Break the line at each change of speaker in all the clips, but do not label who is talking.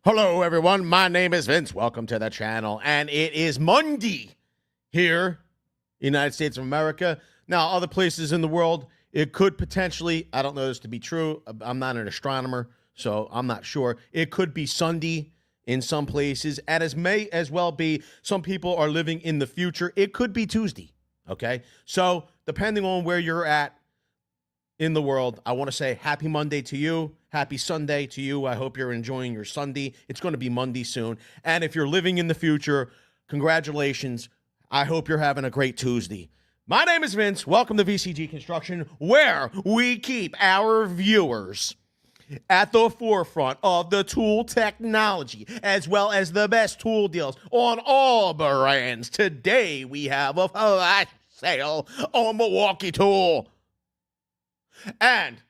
Hello, everyone. My name is Vince. Welcome to the channel. And it is Monday here, United States of America. Now, other places in the world, it could potentially, I don't know this to be true. I'm not an astronomer, so I'm not sure. It could be Sunday in some places, and as may as well be some people are living in the future. It could be Tuesday, okay? So depending on where you're at in the world, I want to say happy Monday to you. Happy Sunday to you. I hope you're enjoying your Sunday. It's going to be Monday soon. And if you're living in the future, congratulations. I hope you're having a great Tuesday. My name is Vince. Welcome to VCG Construction, where we keep our viewers at the forefront of the tool technology, as well as the best tool deals on all brands. Today, we have a flash sale on Milwaukee Tool. And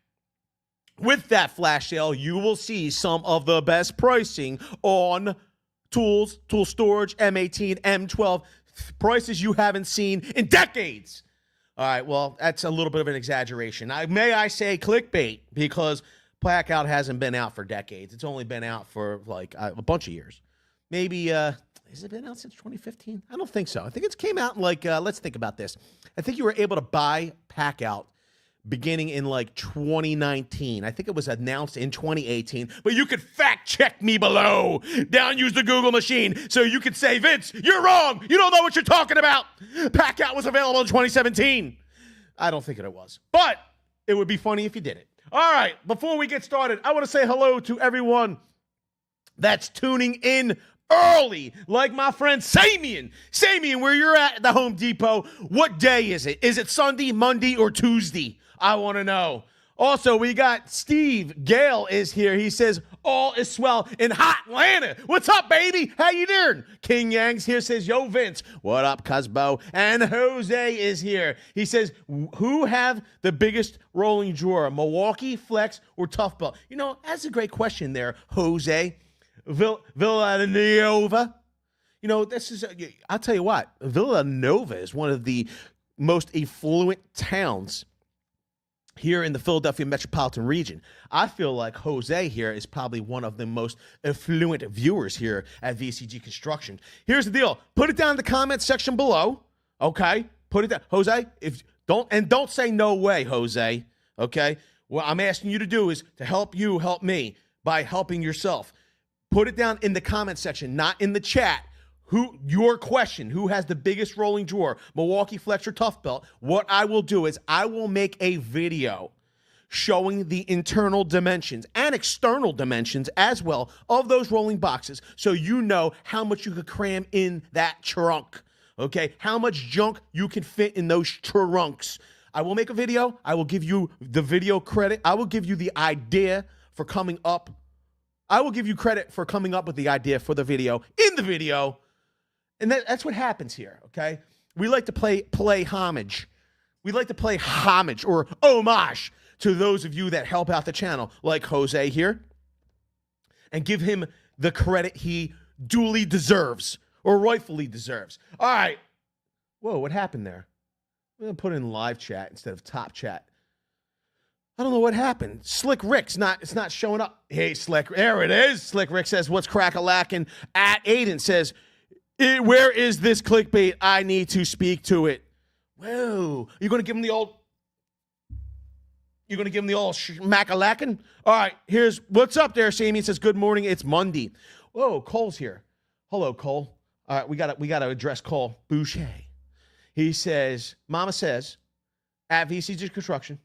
with that flash sale, you will see some of the best pricing on tools, tool storage, M18 M12, prices you haven't seen in decades. All right, well, that's a little bit of an exaggeration. May I say clickbait, because Packout hasn't been out for decades. It's only been out for like a bunch of years. Maybe, has it been out since 2015? I don't think so. I think it came out in like, let's think about this. I think you were able to buy Packout beginning in like 2019. I think it was announced in 2018, but you could fact check me below. Use the Google machine so you could say, Vince, you're wrong. You don't know what you're talking about. Packout was available in 2017. I don't think it was, but it would be funny if you did it. All right, before we get started, I want to say hello to everyone that's tuning in early, like my friend Samian. Samian, where you're at the Home Depot, what day is it? Is it Sunday, Monday, or Tuesday? I want to know. Also, we got Steve Gale is here. He says, all is swell in hot Atlanta. What's up, baby? How you doing? King Yang's here, says, yo, Vince. What up, Cusbo? And Jose is here. He says, who have the biggest rolling drawer, Milwaukee, Flex, or Tough Belt? You know, that's a great question there, Jose. Villanova. You know, I'll tell you what, Villanova is one of the most affluent towns here in the Philadelphia metropolitan region. I feel like Jose here is probably one of the most affluent viewers here at VCG Construction. Here's the deal. Put it down in the comment section below, okay? Put it down. Jose, don't say no way, Jose, okay? What I'm asking you to do is to help you help me by helping yourself. Put it down in the comment section, not in the chat. Your question, who has the biggest rolling drawer, Milwaukee, Flex, or Tough Belt? What I will do is I will make a video showing the internal dimensions and external dimensions as well of those rolling boxes, so you know how much you could cram in that trunk, okay? How much junk you can fit in those trunks. I will make a video. I will give you the video credit. I will give you the idea for coming up. I will give you credit for coming up with the idea for the video in the video. And that's what happens here, okay? We like to play homage. We like to play homage or homage to those of you that help out the channel, like Jose here, and give him the credit he duly deserves or rightfully deserves. All right. Whoa, what happened there? I'm going to put it in live chat instead of top chat. I don't know what happened. Slick Rick's it's not showing up. Hey, Slick, there it is. Slick Rick says, what's crack-a-lackin'? At Aiden says, where is this clickbait? I need to speak to it. Whoa. You're going to give him the old mac-a-lackin'? All right, here's, what's up there, Sammy? Says, good morning, it's Monday. Whoa, Cole's here. Hello, Cole. All right, we gotta address Cole Boucher. He says, Mama says, at VCG Construction,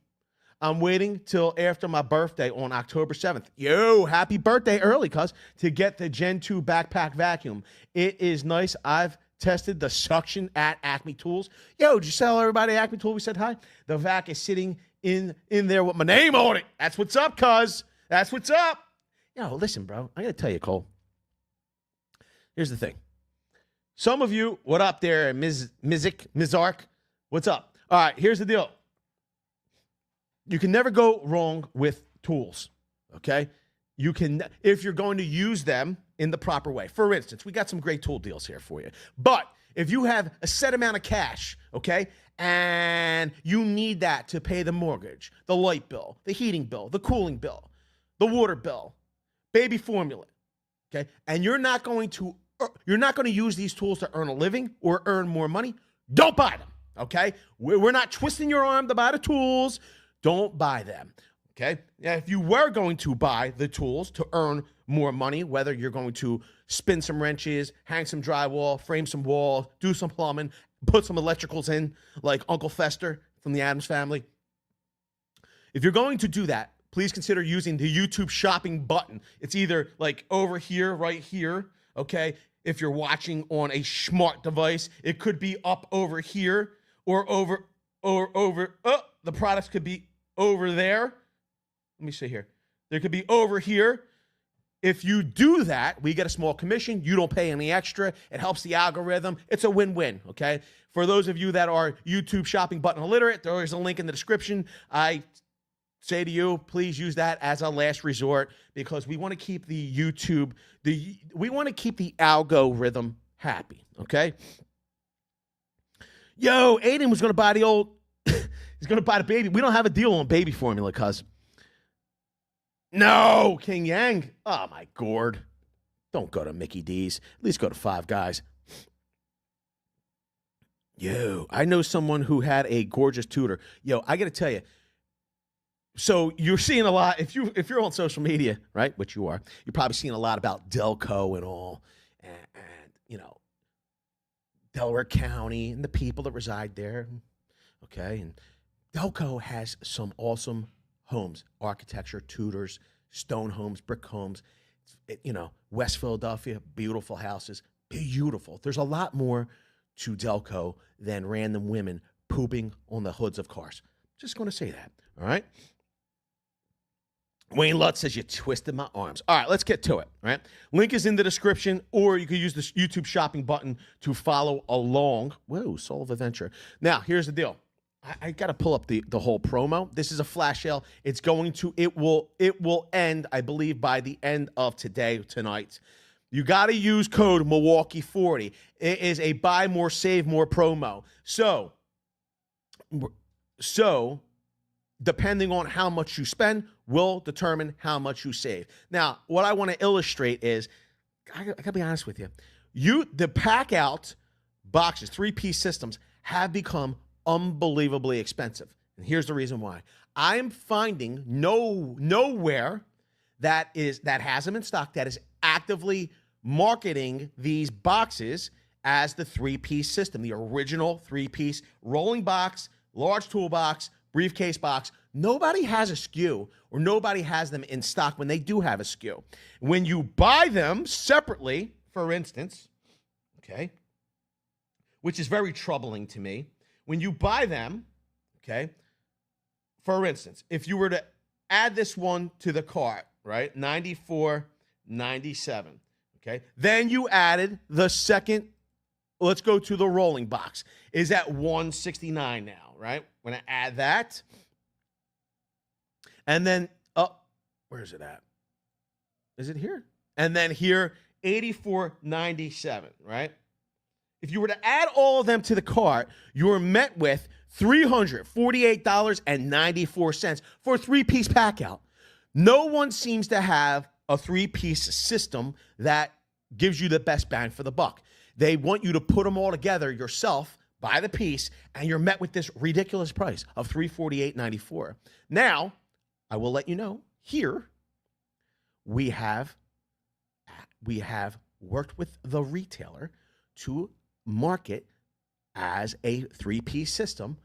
I'm waiting till after my birthday on October 7th. Yo, happy birthday early, cuz, to get the Gen 2 backpack vacuum. It is nice. I've tested the suction at Acme Tools. Yo, did you tell everybody at Acme Tools we said hi? The vac is sitting in there with my name on it. That's what's up, cuz. That's what's up. Yo, listen, bro. I got to tell you, Cole. Here's the thing. Some of you, what up there, Mizark? What's up? All right, here's the deal. You can never go wrong with tools, okay? You can, if you're going to use them in the proper way. For instance, we got some great tool deals here for you. But if you have a set amount of cash, okay, and you need that to pay the mortgage, the light bill, the heating bill, the cooling bill, the water bill, baby formula, okay, and you're not going to use these tools to earn a living or earn more money, don't buy them, okay? We're not twisting your arm to buy the tools. Don't buy them, okay? Now, if you were going to buy the tools to earn more money, whether you're going to spin some wrenches, hang some drywall, frame some walls, do some plumbing, put some electricals in, like Uncle Fester from the Addams Family. If you're going to do that, please consider using the YouTube shopping button. It's either like over here, right here, okay? If you're watching on a smart device, it could be up over here or over, the products could be over there. Let me see here. There could be over here. If you do that, we get a small commission. You don't pay any extra. It helps the algorithm. It's a win-win, okay? For those of you that are YouTube shopping button illiterate, there is a link in the description. I say to you, please use that as a last resort because we want to keep the YouTube, we want to keep the algorithm happy, okay? Yo, Aiden was going to buy the old, he's going to buy the baby. We don't have a deal on baby formula, cuz. No, King Yang. Oh, my gourd. Don't go to Mickey D's. At least go to Five Guys. Yo, I know someone who had a gorgeous tutor. Yo, I got to tell you, so you're seeing a lot, if you're on social media, right, which you are, you're probably seeing a lot about Delco and all, and you know, Delaware County and the people that reside there, okay? And Delco has some awesome homes, architecture, tutors, stone homes, brick homes, you know, West Philadelphia, beautiful houses, beautiful. There's a lot more to Delco than random women pooping on the hoods of cars. Just going to say that, all right? Wayne Lutz says, you twisted my arms. All right, let's get to it, right? Link is in the description, or you can use the YouTube shopping button to follow along. Whoa, Soul of Adventure. Now, here's the deal. I got to pull up the whole promo. This is a flash sale. It will end, I believe, by the end of tonight. You got to use code Milwaukee40. It is a buy more, save more promo. So depending on how much you spend will determine how much you save. Now, what I want to illustrate is, I got to be honest with you. The Packout boxes, 3-piece systems, have become unbelievably expensive. And here's the reason why. I'm finding nowhere that has them in stock that is actively marketing these boxes as the 3-piece system, the original 3-piece rolling box, large toolbox, briefcase box. Nobody has a SKU or nobody has them in stock when they do have a SKU. When you buy them separately, for instance, okay, which is very troubling to me, when you buy them, okay, for instance, if you were to add this one to the cart, right, $94.97, okay, then you added the second, let's go to the rolling box, is at $169 now, right? We're going to add that. And then, where is it at? Is it here? And then here, $84.97, right? If you were to add all of them to the cart, you're met with $348.94 for a 3-piece Packout. No one seems to have a 3-piece system that gives you the best bang for the buck. They want you to put them all together yourself, buy the piece, and you're met with this ridiculous price of $348.94. Now, I will let you know, here, we have worked with the retailer to market as a 3-piece system,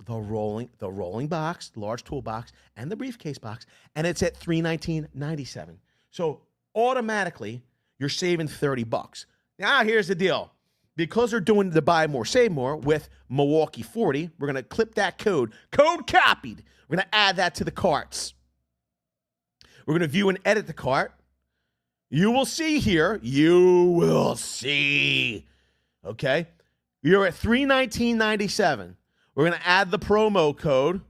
the rolling box, large toolbox, and the briefcase box, and it's at $319.97. So automatically, you're saving $30. Now, here's the deal. Because they're doing the buy more, save more with Milwaukee 40, we're going to clip that code. Code copied. We're going to add that to the carts. We're going to view and edit the cart. You will see here. You will see. Okay? You're at $319.97. We're going to add the promo code,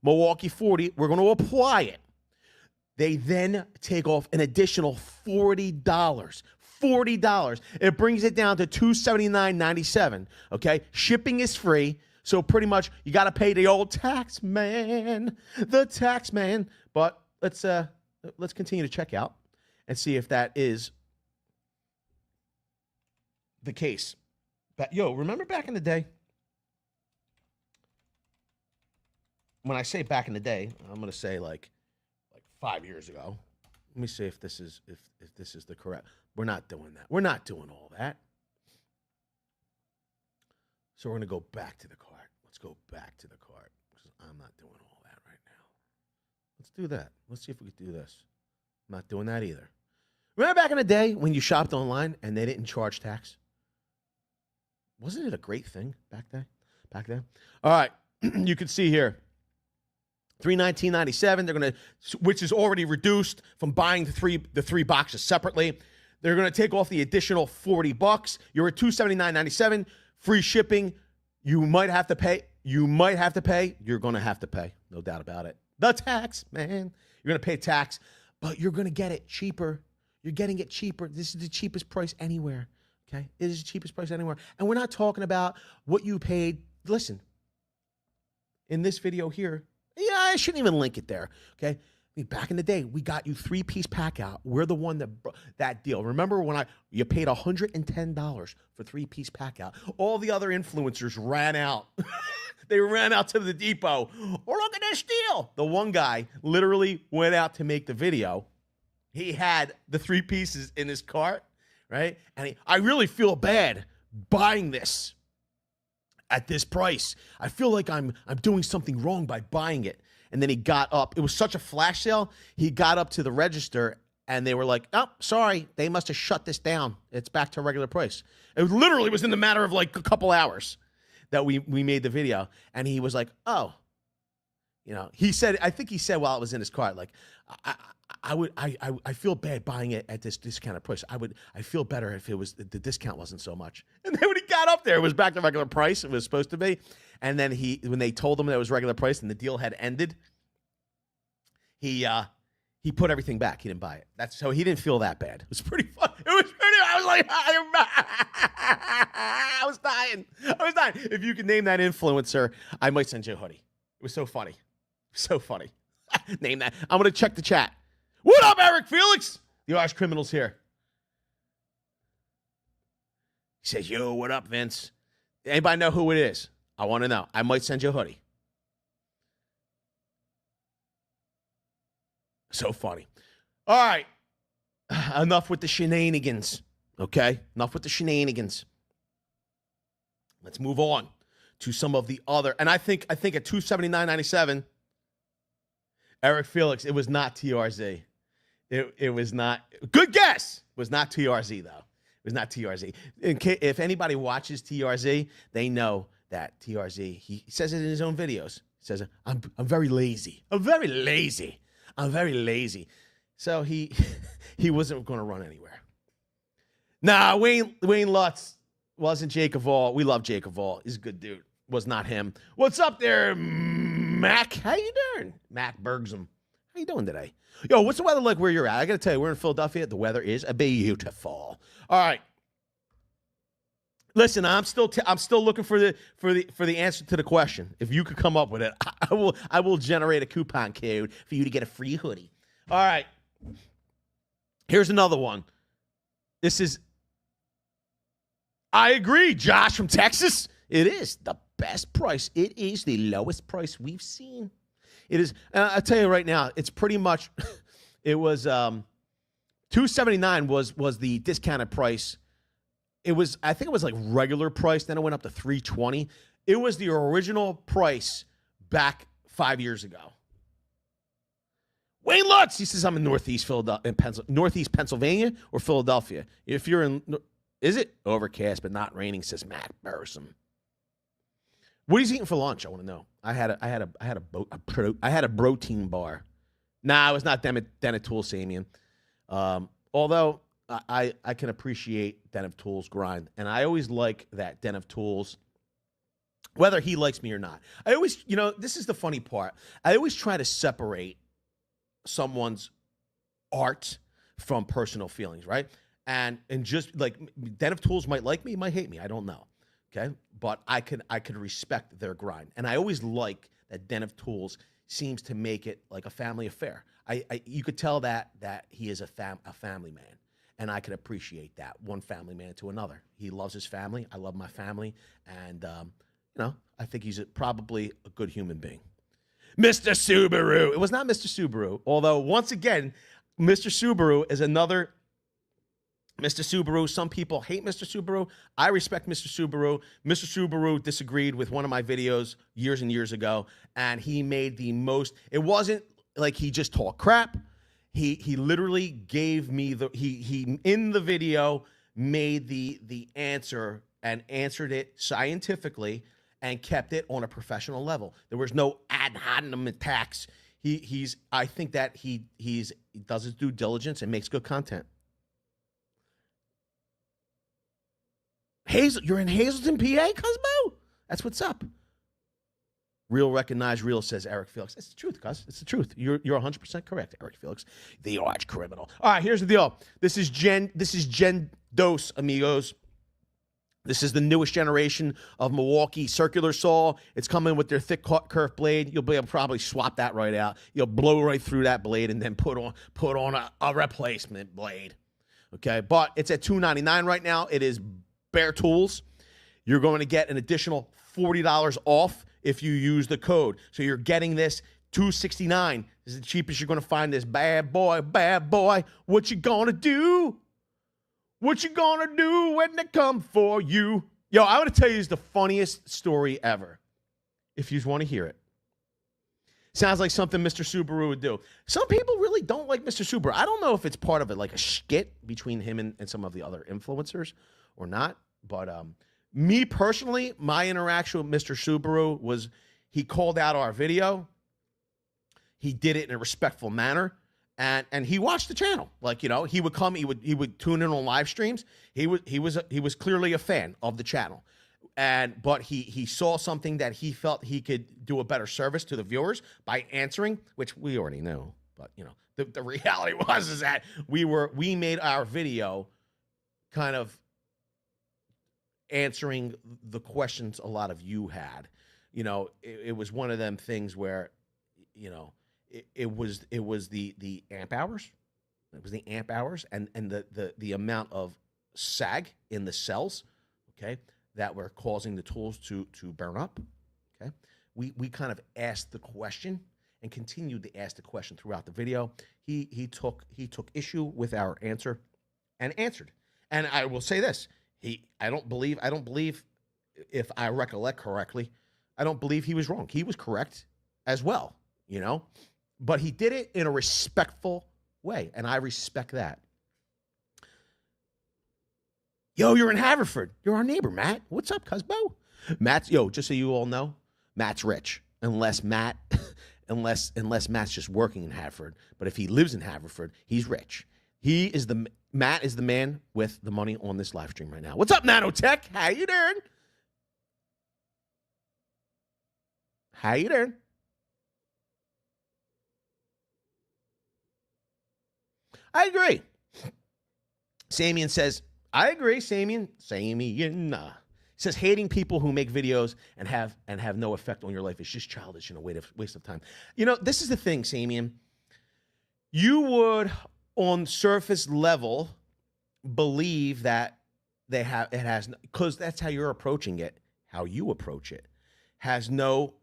Milwaukee 40. We're going to apply it. They then take off an additional $40. $40. It brings it down to $279.97. Okay? Shipping is free. So pretty much you got to pay the old tax man. The tax man. But let's continue to check out. and see if that is the case. But yo, remember back in the day? When I say back in the day, I'm gonna say like 5 years ago. Let me see if this is if this is the correct. We're not doing that. We're not doing all that. So we're gonna go back to the cart. Let's go back to the cart. I'm not doing all that right now. Let's do that. Let's see if we can do this. I'm not doing that either. Remember back in the day when you shopped online and they didn't charge tax? Wasn't it a great thing back then? All right, you can see here. $319.97. They're gonna, which is already reduced from buying the three boxes separately. They're gonna take off the additional $40. You're at $279.97. Free shipping. You might have to pay. You're gonna have to pay. No doubt about it. The tax, man. You're gonna pay tax, but you're gonna get it cheaper. You're getting it cheaper. This is the cheapest price anywhere. Okay, it is the cheapest price anywhere, and we're not talking about what you paid. Listen, in this video here. Yeah, I shouldn't even link it there, okay? I mean, back in the day, we got you 3-piece Packout. We're the one that deal. Remember when you paid $110 for 3-piece Packout? All the other influencers ran out. They ran out to the depot. Oh, look at this deal. The one guy literally went out to make the video. He had the 3 pieces in his cart, right? And I really feel bad buying this at this price. I feel like I'm doing something wrong by buying it. And then he got up. It was such a flash sale. He got up to the register, and they were like, oh, sorry. They must have shut this down. It's back to regular price. It literally was in the matter of like a couple hours that we made the video. And he was like, oh. You know, I think he said while it was in his cart, like, I feel bad buying it at this discounted price. I feel better if it was the discount wasn't so much. And then when he got up there, it was back to regular price. It was supposed to be. And then when they told him that it was regular price and the deal had ended, he put everything back. He didn't buy it. So he didn't feel that bad. It was pretty fun. I was like, I was dying. If you could name that influencer, I might send you a hoodie. It was so funny. So funny. Name that. I'm going to check the chat. What up, Eric Felix? The Arch Criminal's here. He says, yo, what up, Vince? Anybody know who it is? I want to know. I might send you a hoodie. So funny. All right. Enough with the shenanigans. Okay? Enough with the shenanigans. Let's move on to some of the other. And I think at $279.97, Eric Felix, it was not TRZ. It was not. Good guess. It was not TRZ, though. It was not TRZ. If anybody watches TRZ, they know that TRZ, he says it in his own videos. He says, I'm very lazy. I'm very lazy. I'm very lazy. So he wasn't going to run anywhere. Nah, Wayne Lutz wasn't Jake of all. We love Jake of all. He's a good dude. Was not him. What's up there, Mac? How you doing? Mac Bergsom. How you doing today? Yo, what's the weather like where you're at? I got to tell you, we're in Philadelphia. The weather is beautiful. All right. Listen, I'm still looking for the answer to the question. If you could come up with it, I will generate a coupon code for you to get a free hoodie. All right. Here's another one. I agree, Josh from Texas. It is the best price. It is the lowest price we've seen. It is. I'll tell you right now, it's pretty much. It was $279 was the discounted price. I think it was like regular price. Then it went up to $320. It was the original price back 5 years ago. Wayne Lutz, he says I'm in Northeast Pennsylvania or Philadelphia. If you're in, is it overcast but not raining? Says Matt Burson. What are you eating for lunch? I want to know. I had a protein bar. Nah, it was not Dennet Tool Samian. Although I can appreciate Den of Tools grind, and I always like that Den of Tools, whether he likes me or not. I always, this is the funny part. I always try to separate someone's art from personal feelings, right? And just like Den of Tools might like me, might hate me. I don't know. Okay, but I could respect their grind, and I always like that Den of Tools seems to make it like a family affair. You could tell that he is a family man, and I could appreciate that, one family man to another. He loves his family. I love my family, and I think he's probably a good human being. Mr. Subaru. It was not Mr. Subaru, although once again, Mr. Subaru is another Mr. Subaru. Some people hate Mr. Subaru. I respect Mr. Subaru. Mr. Subaru disagreed with one of my videos years and years ago, and he made the most. It wasn't like he just talked crap. He literally gave me he in the video made the answer and answered it scientifically and kept it on a professional level. There was no ad hominem attacks. I think that he does his due diligence and makes good content. You're in Hazleton, PA, Cosmo? That's what's up. Real recognize real, says Eric Felix. It's the truth, Cos. It's the truth. You're 100% correct, Eric Felix. The arch criminal. All right, here's the deal. This is Gen Dos, amigos. This is the newest generation of Milwaukee circular saw. It's coming with their thick curved blade. You'll be able to probably swap that right out. You'll blow right through that blade and then put on a replacement blade. Okay, but it's at $299 right now. It is bare tools. You're going to get an additional $40 off if you use the code. So you're getting this $269. This is the cheapest you're going to find this bad boy. What you gonna do? What you gonna do when they come for you? Yo, I want to tell you the funniest story ever. If you want to hear it. Sounds like something Mr. Subaru would do. Some people really don't like Mr. Subaru. I don't know if it's part of it, like a skit between him and some of the other influencers or not. But me personally, my interaction with Mr. Subaru was he called out our video. He did it in a respectful manner. And he watched the channel. Like, he would come, he would tune in on live streams. He was clearly a fan of the channel. But he saw something that he felt he could do a better service to the viewers by answering, which we already know. But the reality is that we made our video kind of answering the questions a lot of you had. It was one of them things where, it was the amp hours. It was the amp hours and the amount of sag in the cells, okay, that were causing the tools to burn up. Okay. We kind of asked the question and continued to ask the question throughout the video. He took issue with our answer and answered. And I will say this. I don't believe, if I recollect correctly, I don't believe he was wrong. He was correct as well, but he did it in a respectful way, and I respect that. Yo, you're in Haverford. You're our neighbor, Matt. What's up, Cosmo? Just so you all know, Matt's rich, unless Matt's just working in Haverford. But if he lives in Haverford, he's rich. Matt is the man with the money on this live stream right now. What's up, Nanotech? How you doing? I agree. Samian says, I agree, Samian. Says hating people who make videos and have no effect on your life is just childish and a waste of time. This is the thing, Samian. You would, on surface level, believe that because that's how you're approaching it, how you approach it, has no.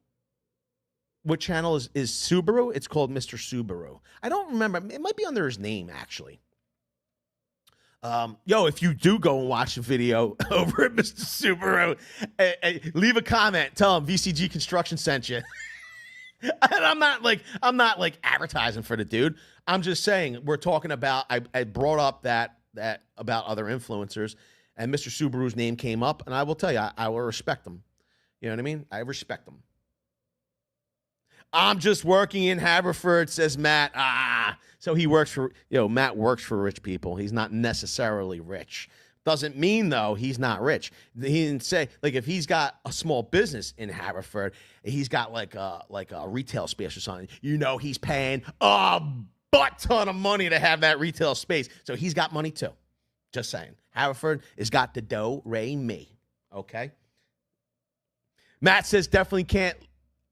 What channel is Subaru? It's called Mr. Subaru. I don't remember. It might be under his name, actually. If you do go and watch the video over at Mr. Subaru, leave a comment. Tell him VCG Construction sent you. And I'm not like advertising for the dude. I'm just saying we're talking about. I brought up that about other influencers, and Mr. Subaru's name came up, and I will tell you, I will respect him. You know what I mean? I respect him. I'm just working in Haverford, says Matt. So he works for, Matt works for rich people. He's not necessarily rich. Doesn't mean, though, he's not rich. He didn't say, like, if he's got a small business in Haverford, he's got like a retail space or something, he's paying a butt ton of money to have that retail space. So he's got money, too. Just saying. Haverford has got the do, re, mi. Okay? Matt says definitely can't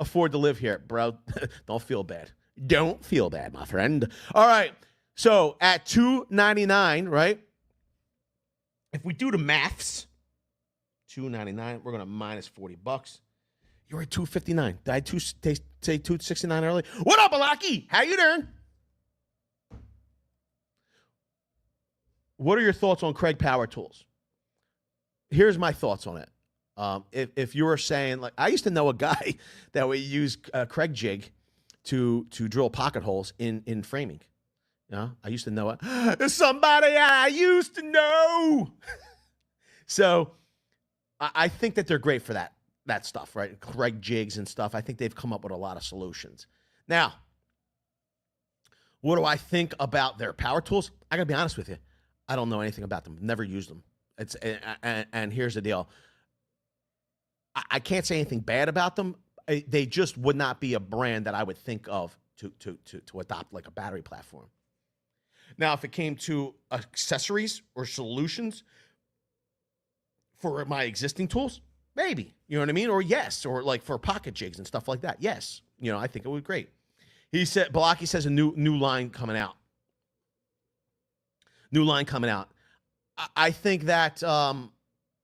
afford to live here, bro. Don't feel bad. Don't feel bad, my friend. All right. So at $299, right? If we do the maths, $299, we're gonna minus $40. You're at $259. Did I say $269 early? What up, Milwaukee? How you doing? What are your thoughts on Craig Power Tools? Here's my thoughts on it. If you were saying, like, I used to know a guy that would use Craig jig to drill pocket holes in framing. You know, I used to know it. There's somebody I used to know. So I think that they're great for that stuff, right? Craig jigs and stuff. I think they've come up with a lot of solutions. Now, what do I think about their power tools? I gotta be honest with you. I don't know anything about them. Never used them. And here's the deal. I can't say anything bad about them. They just would not be a brand that I would think of to adopt like a battery platform. Now, if it came to accessories or solutions for my existing tools, maybe, you know what I mean? Or yes, or like for pocket jigs and stuff like that. Yes, you know, I think it would be great. He said, Balaki says a new line coming out. New line coming out. I think that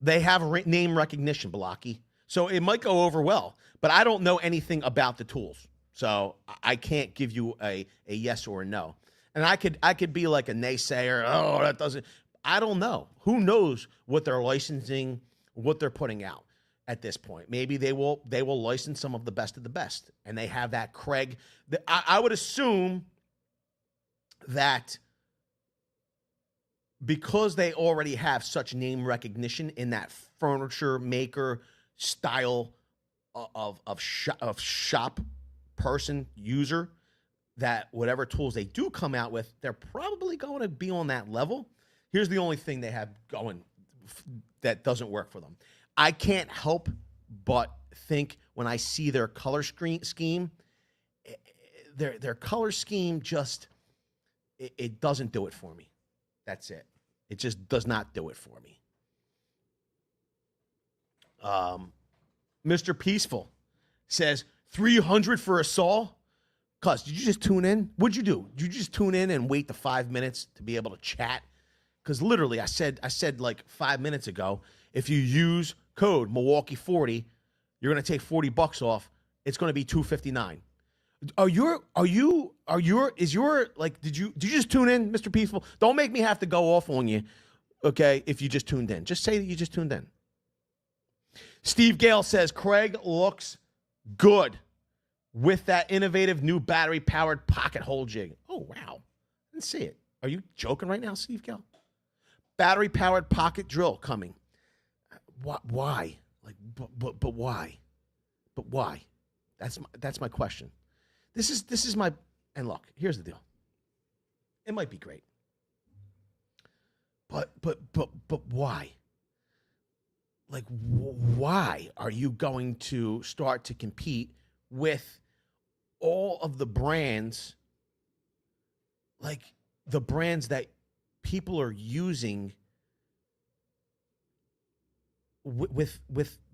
they have name recognition, Balaki. So it might go over well, but I don't know anything about the tools. So I can't give you a yes or a no. And I could be like a naysayer. Oh, that doesn't. I don't know. Who knows what they're licensing, what they're putting out at this point? Maybe they will license some of the best, and they have that Craig. I would assume that because they already have such name recognition in that furniture maker style of shop person user, that whatever tools they do come out with, they're probably going to be on that level. Here's the only thing they have going that doesn't work for them. I can't help but think when I see their color scheme, their color scheme just, it doesn't do it for me. That's it. It just does not do it for me. Mr. Peaceful says, 300 for a saw? Cuz, did you just tune in? What'd you do? Did you just tune in and wait the 5 minutes to be able to chat? Because literally, I said like 5 minutes ago, if you use code Milwaukee 40, you're gonna take $40 off. It's gonna be $259. Did you just tune in, Mr. Peaceful? Don't make me have to go off on you, okay, if you just tuned in. Just say that you just tuned in. Steve Gale says, Craig looks good with that innovative new battery-powered pocket hole jig. Oh, wow. I didn't see it. Are you joking right now, Steve Gale? Battery-powered pocket drill coming. Why? Like, but why? But why? That's my question. This is my, and look, here's the deal. It might be great. But why? Like, why are you going to start to compete with all of the brands, like the brands that people are using with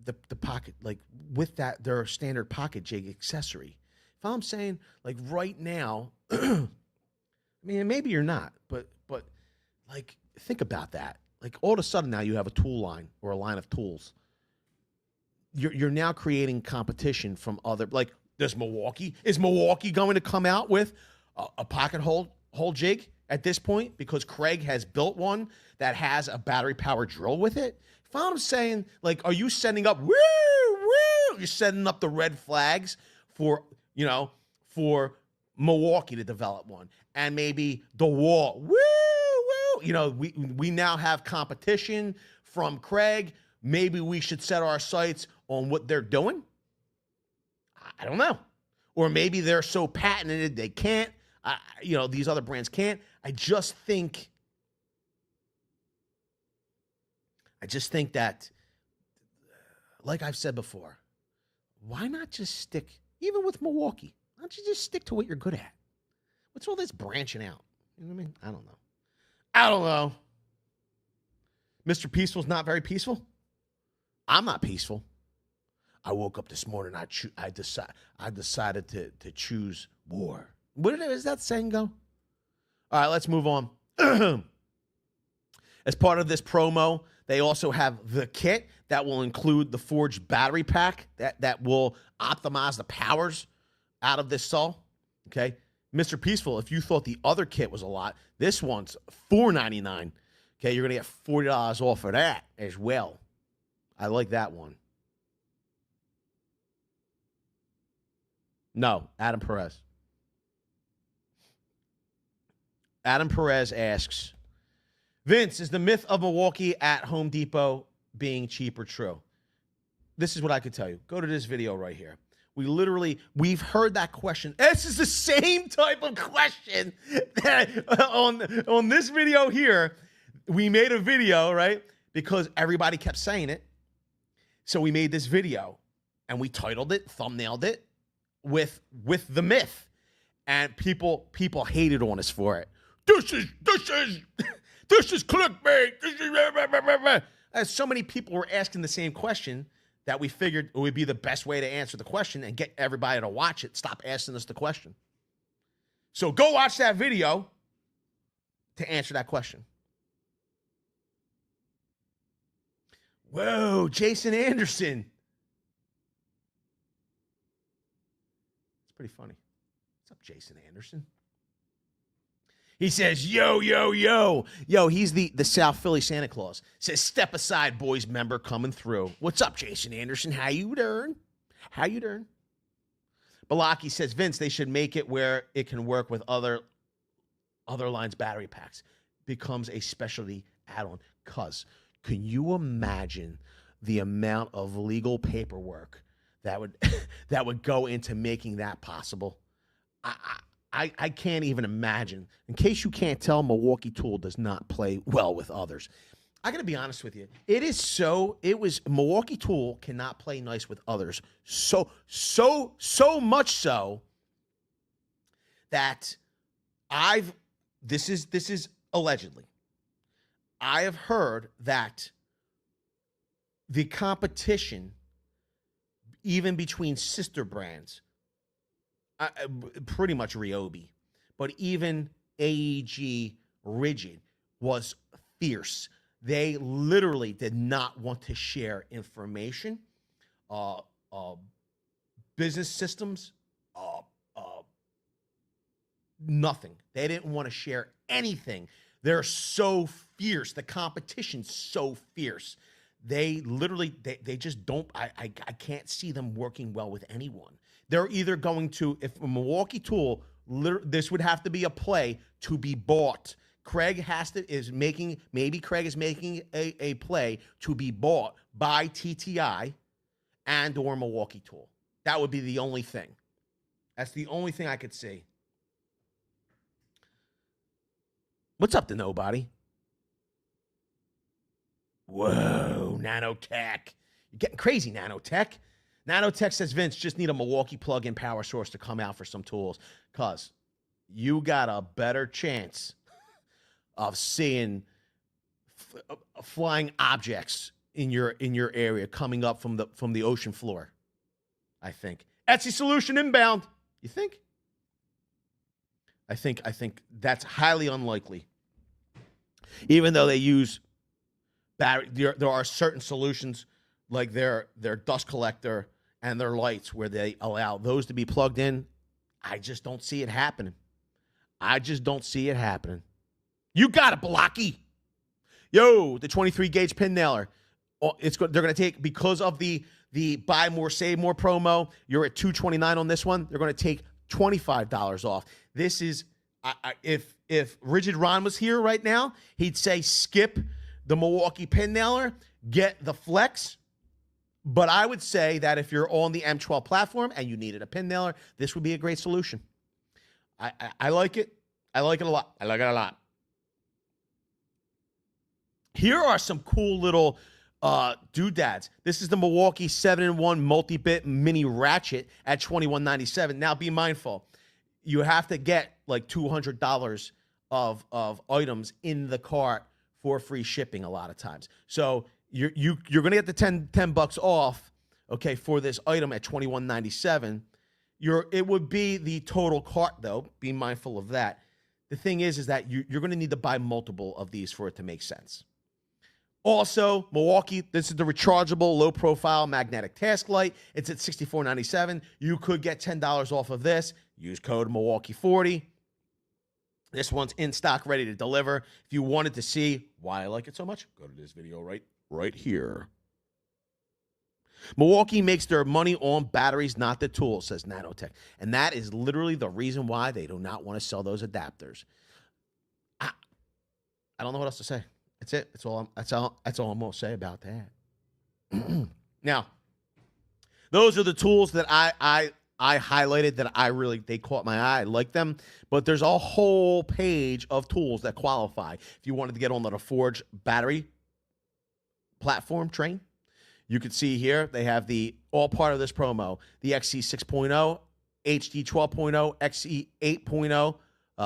the pocket, like with that, their standard pocket jig accessory? If I'm saying, like, right now, I mean, maybe you're not, but like, think about that. Like, all of a sudden now you have a tool line or a line of tools. You're now creating competition from other, like, is Milwaukee going to come out with a pocket hole jig at this point because Craig has built one that has a battery powered drill with it? If I'm saying, like, are you setting up, you're setting up the red flags for Milwaukee to develop one, and maybe the wall, we now have competition from Craig. Maybe we should set our sights on what they're doing. I don't know. Or maybe they're so patented they can't, these other brands can't. I just think that, like I've said before, why not just stick, even with Milwaukee, why don't you just stick to what you're good at? What's all this branching out? You know what I mean? I don't know. Mr. Peaceful's not very peaceful. I'm not peaceful. I woke up this morning. I decided to choose war. Where does that saying go? All right, let's move on. As part of this promo, they also have the kit that will include the forged battery pack that will optimize the powers out of this saw. Okay, Mr. Peaceful, if you thought the other kit was a lot, this one's $4.99. Okay, you're gonna get $40 off of that as well. I like that one. No, Adam Perez. Adam Perez asks, Vince, is the myth of Milwaukee at Home Depot being cheaper true? This is what I could tell you. Go to this video right here. We've heard that question. This is the same type of question that on this video here. We made a video, right? Because everybody kept saying it. So we made this video and we titled it, thumbnailed it with the myth. And people hated on us for it. This is clickbait. As so many people were asking the same question that we figured it would be the best way to answer the question and get everybody to watch it. Stop asking us the question. So go watch that video to answer that question. Whoa, Jason Anderson. It's pretty funny. What's up, Jason Anderson? He says, yo. Yo, he's the South Philly Santa Claus. Says, step aside, boys member coming through. What's up, Jason Anderson? How you doing? Balaki says, Vince, they should make it where it can work with other lines' battery packs. Becomes a specialty add-on. Cuz, can you imagine the amount of legal paperwork that would go into making that possible? I can't even imagine. In case you can't tell, Milwaukee Tool does not play well with others. I got to be honest with you. Milwaukee Tool cannot play nice with others. So much so that this is allegedly. I have heard that the competition, even between sister brands, pretty much Ryobi, but even AEG Rigid was fierce. They literally did not want to share information, business systems, nothing. They didn't want to share anything. They're so fierce. The competition's so fierce. They literally, they just don't, I can't see them working well with anyone. They're either going to, if a Milwaukee Tool, this would have to be a play to be bought. Craig is making a play to be bought by TTI and or Milwaukee Tool. That would be the only thing. That's the only thing I could see. What's up to nobody? Whoa, Nanotech. You're getting crazy, Nanotech. Nanotech says, Vince, just need a Milwaukee plug-in power source to come out for some tools. Because you got a better chance of seeing flying objects in your area coming up from the ocean floor, I think. Etsy solution inbound. You think? I think that's highly unlikely. Even though they use battery, there are certain solutions like their dust collector and their lights where they allow those to be plugged in. I just don't see it happening. You got it, Blocky. Yo, the 23 gauge pin nailer. They're going to take, because of the buy more, save more promo, you're at $229 on this one. They're going to take $25 off. This is, if Rigid Ron was here right now, he'd say skip the Milwaukee pin nailer, get the Flex. But I would say that if you're on the M12 platform and you needed a pin nailer, this would be a great solution. I like it. I like it a lot. Here are some cool little doodads. This is the Milwaukee 7-in-1 multi-bit mini ratchet at $21.97. Now, be mindful. You have to get like $200 of items in the cart for free shipping a lot of times. So you're going to get the $10 off okay, for this item at $21.97. It would be the total cart, though. Be mindful of that. The thing is that you're going to need to buy multiple of these for it to make sense. Also, Milwaukee, this is the rechargeable, low-profile magnetic task light. It's at $64.97. You could get $10 off of this. Use code Milwaukee40. This one's in stock, ready to deliver. If you wanted to see why I like it so much, go to this video right here. Milwaukee makes their money on batteries, not the tools, says Nanotech. And that is literally the reason why they do not want to sell those adapters. I don't know what else to say. That's it. That's all I'm going to say about that. Now, those are the tools that I highlighted that they caught my eye. I like them. But there's a whole page of tools that qualify. If you wanted to get on the Forge battery platform train, you can see here they have all part of this promo, the XC 6.0, HD 12.0, XE 8.0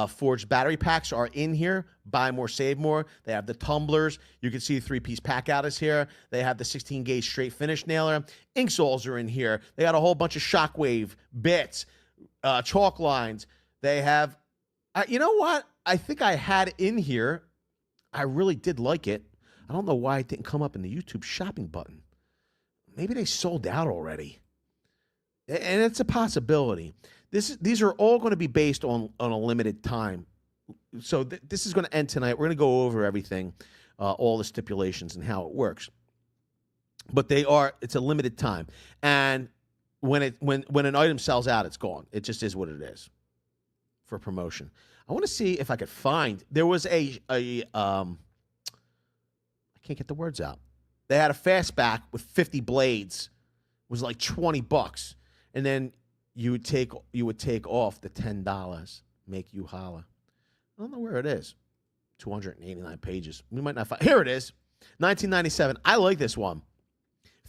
Forged battery packs are in here. Buy more, save more. They have the tumblers. You can see the 3-piece Packout is here. They have the 16-gauge straight finish nailer. Inksoles are in here. They got a whole bunch of Shockwave bits, chalk lines. They have, you know what? I think I had in here. I really did like it. I don't know why it didn't come up in the YouTube shopping button. Maybe they sold out already. And it's a possibility. These are all going to be based on a limited time. So this is going to end tonight. We're going to go over everything, all the stipulations and how it works. But it's a limited time. And when an item sells out, it's gone. It just is what it is for promotion. I want to see if I could find, there was I can't get the words out. They had a fastback with 50 blades. It was like $20. And then you would take off the $10, make you holla. I don't know where it is. 289 pages. We might not find. Here it is. 1997. I like this one.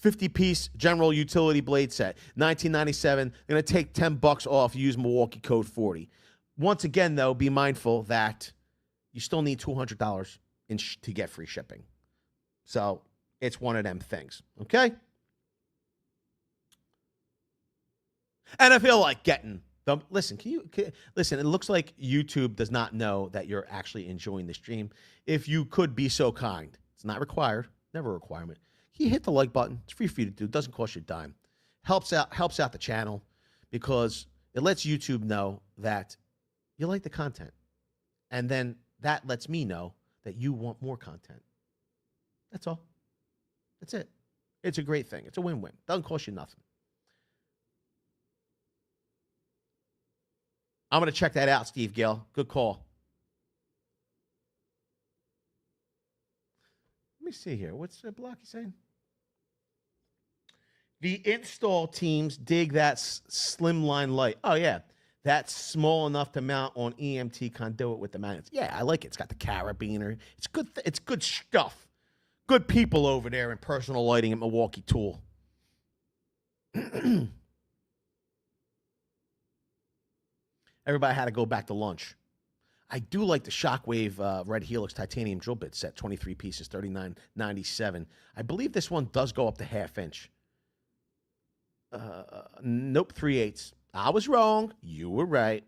50-piece general utility blade set. 1997. They're going to take $10 off. Use Milwaukee code 40. Once again, though, be mindful that you still need $200 to get free shipping. So it's one of them things. Okay? And I feel like getting them. Listen, listen? It looks like YouTube does not know that you're actually enjoying the stream. If you could be so kind, it's not required, never a requirement. You hit the like button. It's free for you to do. It doesn't cost you a dime. Helps out the channel because it lets YouTube know that you like the content, and then that lets me know that you want more content. That's all. That's it. It's a great thing. It's a win-win. Doesn't cost you nothing. I'm going to check that out, Steve Gill. Good call. Let me see here. What's Blocky saying? The install teams dig that slimline light. Oh, yeah. That's small enough to mount on EMT conduit with the magnets. Yeah, I like it. It's got the carabiner. It's good. It's good stuff. Good people over there in personal lighting at Milwaukee Tool. Everybody had to go back to lunch. I do like the Shockwave Red Helix titanium drill bit set, 23 pieces, $39.97. I believe this one does go up to 1/2 inch. Nope, 3/8. I was wrong. You were right.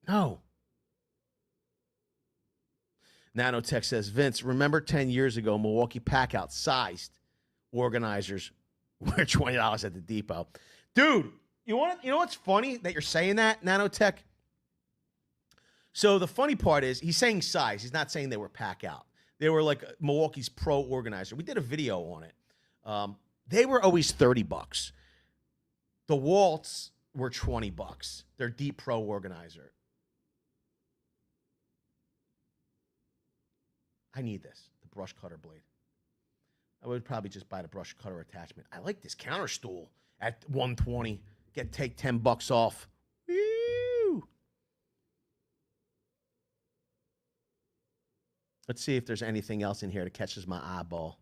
No. Nanotech says, Vince, remember 10 years ago, Milwaukee Packout sized organizers were $20 at the depot. Dude, you know what's funny that you're saying that, Nanotech? So the funny part is he's saying size. He's not saying they were Packout. They were like Milwaukee's pro organizer. We did a video on it. They were always $30. The Waltz were $20. They're deep pro organizer. I need this, the brush cutter blade. I would probably just buy the brush cutter attachment. I like this counter stool at $120. Take $10 off. Woo! Let's see if there's anything else in here that catches my eyeball.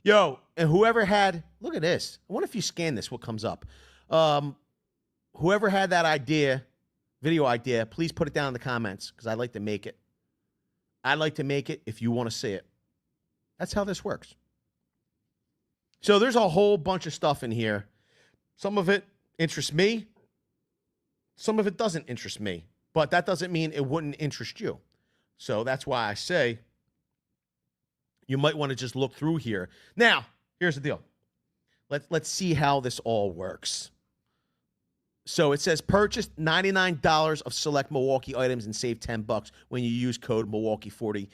Yo, and whoever had, look at this. I wonder if you scan this, what comes up. Whoever had that idea video idea, please put it down in the comments because I'd like to make it. I'd like to make it if you want to see it. That's how this works. So there's a whole bunch of stuff in here. Some of it interests me. Some of it doesn't interest me. But that doesn't mean it wouldn't interest you. So that's why I say you might want to just look through here. Now, here's the deal. Let's see how this all works. So it says purchase $99 of select Milwaukee items and save $10 when you use code Milwaukee40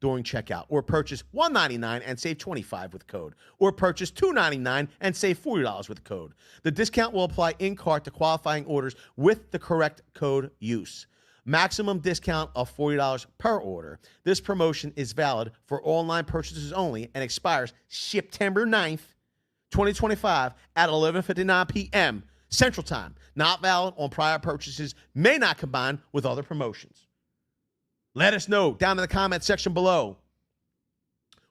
during checkout, or purchase $199 and save $25 with code, or purchase $299 and save $40 with code. The discount will apply in cart to qualifying orders with the correct code use. Maximum discount of $40 per order. This promotion is valid for online purchases only and expires September 9th, 2025 at 11:59 p.m. Central Time. Not valid on prior purchases. May not combine with other promotions. Let us know down in the comment section below.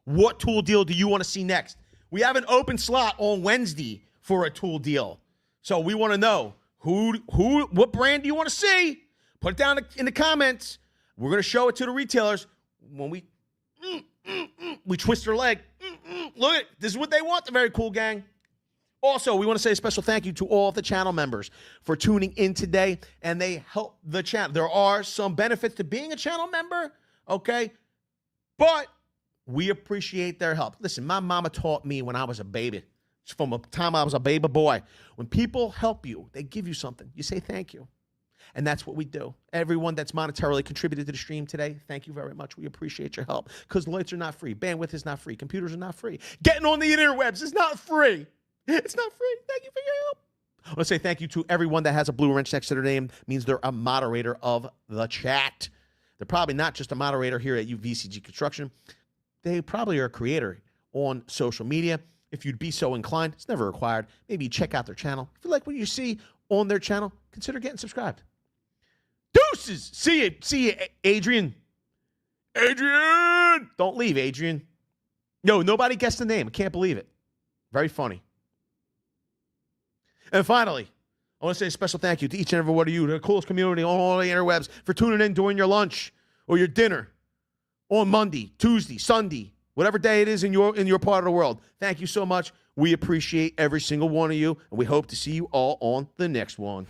What tool deal do you want to see next? We have an open slot on Wednesday for a tool deal. So we want to know what brand do you want to see? Put it down in the comments. We're going to show it to the retailers when we twist their leg. Look at this is what they want, the very cool gang. Also, we want to say a special thank you to all of the channel members for tuning in today, and they help the channel. There are some benefits to being a channel member, okay? But we appreciate their help. Listen, my mama taught me when I was a baby, from the time I was a baby boy, when people help you, they give you something. You say thank you. And that's what we do. Everyone that's monetarily contributed to the stream today, thank you very much. We appreciate your help because lights are not free. Bandwidth is not free. Computers are not free. Getting on the interwebs is not free. It's not free. Thank you for your help. I want to say thank you to everyone that has a blue wrench next to their name. It means they're a moderator of the chat. They're probably not just a moderator here at VCG Construction. They probably are a creator on social media. If you'd be so inclined, it's never required. Maybe you check out their channel. If you like what you see on their channel, consider getting subscribed. Deuces. See you, Adrian. Adrian! Don't leave, Adrian. No, nobody guessed the name. I can't believe it. Very funny. And finally, I want to say a special thank you to each and every one of you, the coolest community on all the interwebs, for tuning in during your lunch or your dinner on Monday, Tuesday, Sunday, whatever day it is in your part of the world. Thank you so much. We appreciate every single one of you, and we hope to see you all on the next one.